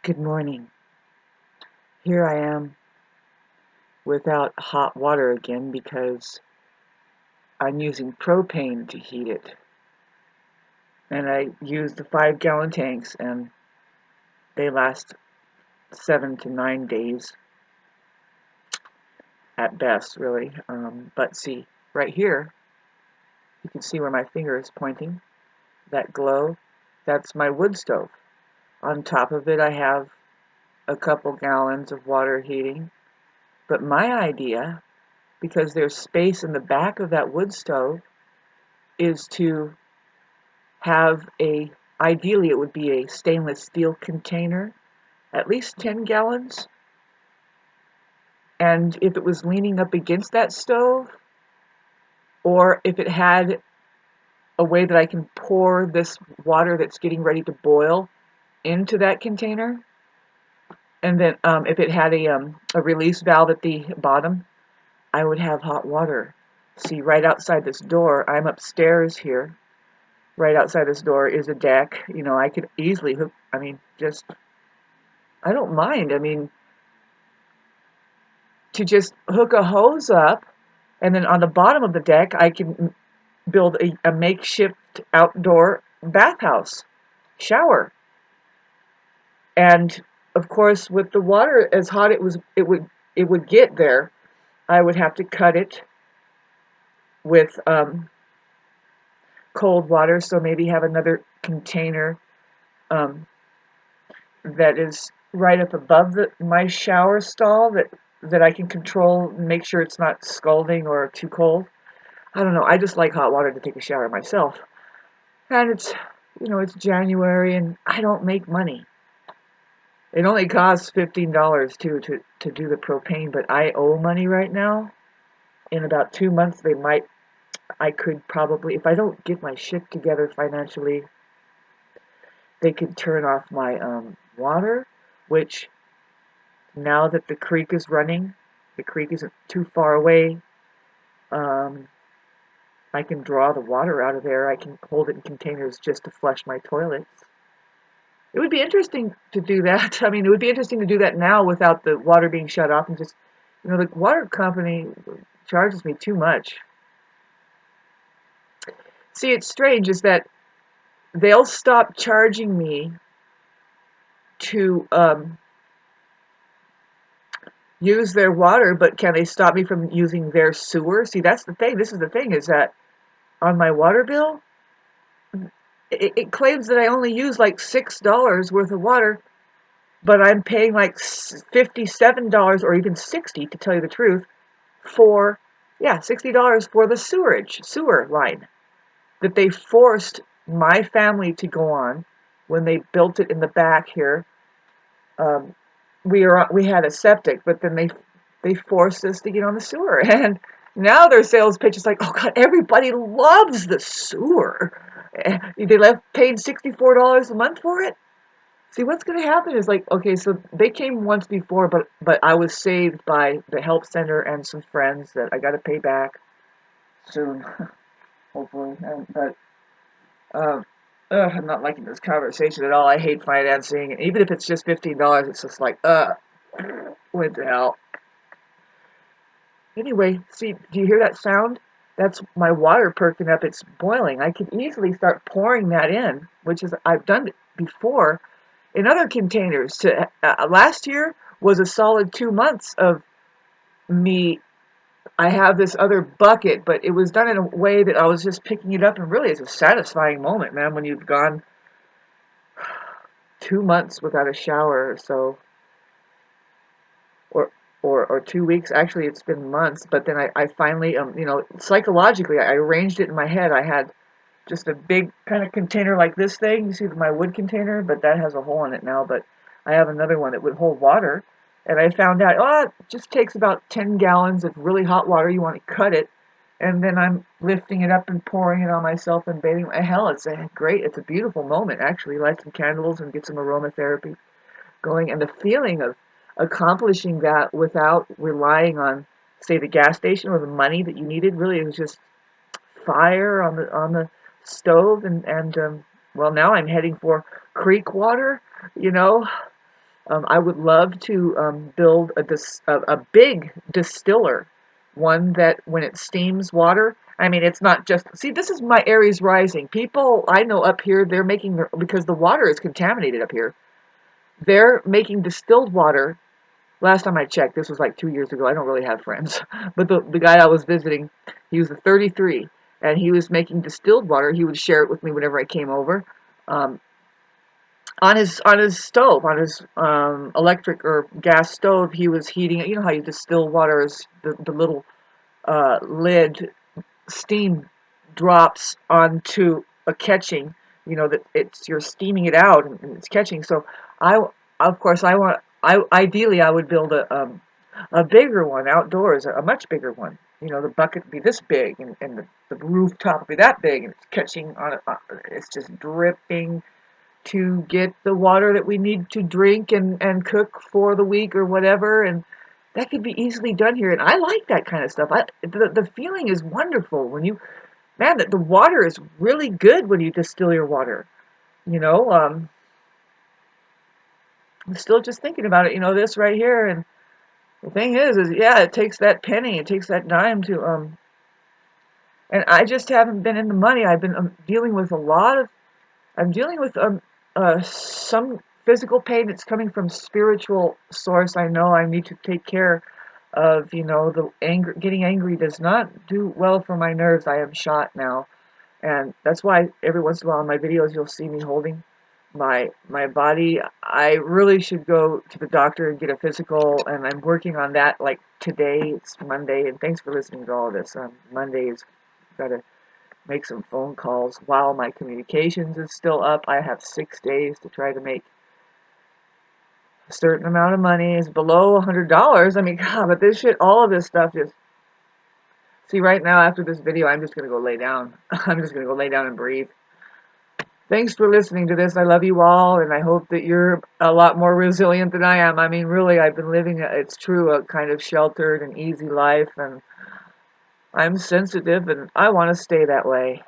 Good morning. Here I am without hot water again because I'm using propane to heat it. And I use the 5-gallon tanks and they last 7 to 9 days at best, really. But see, right here, you can see where my finger is pointing. That glow, that's my wood stove. On top of it, I have a couple gallons of water heating. But my idea, because there's space in the back of that wood stove, is to have ideally it would be a stainless steel container, at least 10 gallons. And if it was leaning up against that stove, or if it had a way that I can pour this water that's getting ready to boil into that container, and then if it had a release valve at the bottom, I would have hot water. See, right outside this door, I'm upstairs here. Right outside this door is a deck. I could easily hook, I don't mind. To just hook a hose up, and then on the bottom of the deck, I can build a makeshift outdoor bathhouse, shower. And of course, with the water as hot it would get there, I would have to cut it with cold water. So maybe have another container um, that is right up above my shower stall that I can control and make sure it's not scalding or too cold. I don't know. I just like hot water to take a shower myself. And it's January and I don't make money. It only costs $15 to do the propane, but I owe money right now. In about 2 months, I could probably, if I don't get my shit together financially, they could turn off my water, which now that the creek is running, the creek isn't too far away. I can draw the water out of there. I can hold it in containers just to flush my toilets. It would be interesting to do that. It would be interesting to do that now without the water being shut off and just, the water company charges me too much. See, it's strange is that they'll stop charging me to use their water, but can they stop me from using their sewer? See, that's the thing. This is the thing is that on my water bill, it claims that I only use like $6 worth of water, but I'm paying like $57 or even $60, to tell you the truth, for $60 for the sewer line that they forced my family to go on when they built it in the back here. We had a septic, but then they forced us to get on the sewer, and now their sales pitch is like, oh God, everybody loves the sewer. They left paying $64 a month for it. See, what's going to happen is like, okay, so they came once before, but I was saved by the help center and some friends that I got to pay back soon, hopefully. But I'm not liking this conversation at all. I hate financing, and even if it's just $15, it's just like, what the hell? Anyway, see, do you hear that sound? That's my water perking up. It's boiling. I could easily start pouring that in, which is I've done it before in other containers. Last year was a solid 2 months of me. I have this other bucket, but it was done in a way that I was just picking it up, and really it's a satisfying moment, man, when you've gone 2 months without a shower or so, or or 2 weeks. Actually, it's been months, but then I finally, psychologically, I arranged it in my head. I had just a big kind of container like this thing. You see my wood container, but that has a hole in it now. But I have another one that would hold water. And I found out, it just takes about 10 gallons of really hot water. You want to cut it. And then I'm lifting it up and pouring it on myself and bathing. Hell, it's it's a beautiful moment, actually. Light some candles and get some aromatherapy going. And the feeling of accomplishing that without relying on, say, the gas station or the money that you needed, really, it was just fire on the stove, and well, now I'm heading for creek water, you know I would love to build a big distiller, one that when it steams water, I mean, it's not just, see, this is my Aries rising. People I know up here, they're making their, because the water is contaminated up here, they're making distilled water. Last time I checked, this was like 2 years ago. I don't really have friends. But the guy I was visiting, he was a 33, and he was making distilled water. He would share it with me whenever I came over. Um, on his stove, on his electric or gas stove, he was heating it. You know how you distill water is the little lid steam drops onto a catching, you know, that it's, you're steaming it out and it's catching. So I, of course, ideally I would build a bigger one outdoors, a much bigger one. You know, the bucket would be this big, and the rooftop would be that big, and it's catching on it. It's just dripping to get the water that we need to drink and cook for the week or whatever. And that could be easily done here. And I like that kind of stuff. The feeling is wonderful when you, man, that the water is really good when you distill your water. You know, I'm still just thinking about it, you know, this right here. And the thing is yeah, it takes that penny, it takes that dime to, and I just haven't been in the money. I've been dealing with a lot of, I'm dealing with some physical pain that's coming from spiritual source. I know I need to take care of, you know, the anger. Getting angry does not do well for my nerves. I am shot now, and that's why every once in a while in my videos you'll see me holding my body. I really should go to the doctor and get a physical, and I'm working on that. Like today, it's Monday, and thanks for listening to all this. Monday is got to make some phone calls while my communications is still up. I have 6 days to try to make a certain amount of money. Is below $100. I mean, God, but this shit, all of this stuff just, see, right now after this video, I'm just going to go lay down. I'm just going to go lay down and breathe. Thanks for listening to this. I love you all, and I hope that you're a lot more resilient than I am. I mean, really, I've been living, it's true, a kind of sheltered and easy life, and I'm sensitive, and I want to stay that way.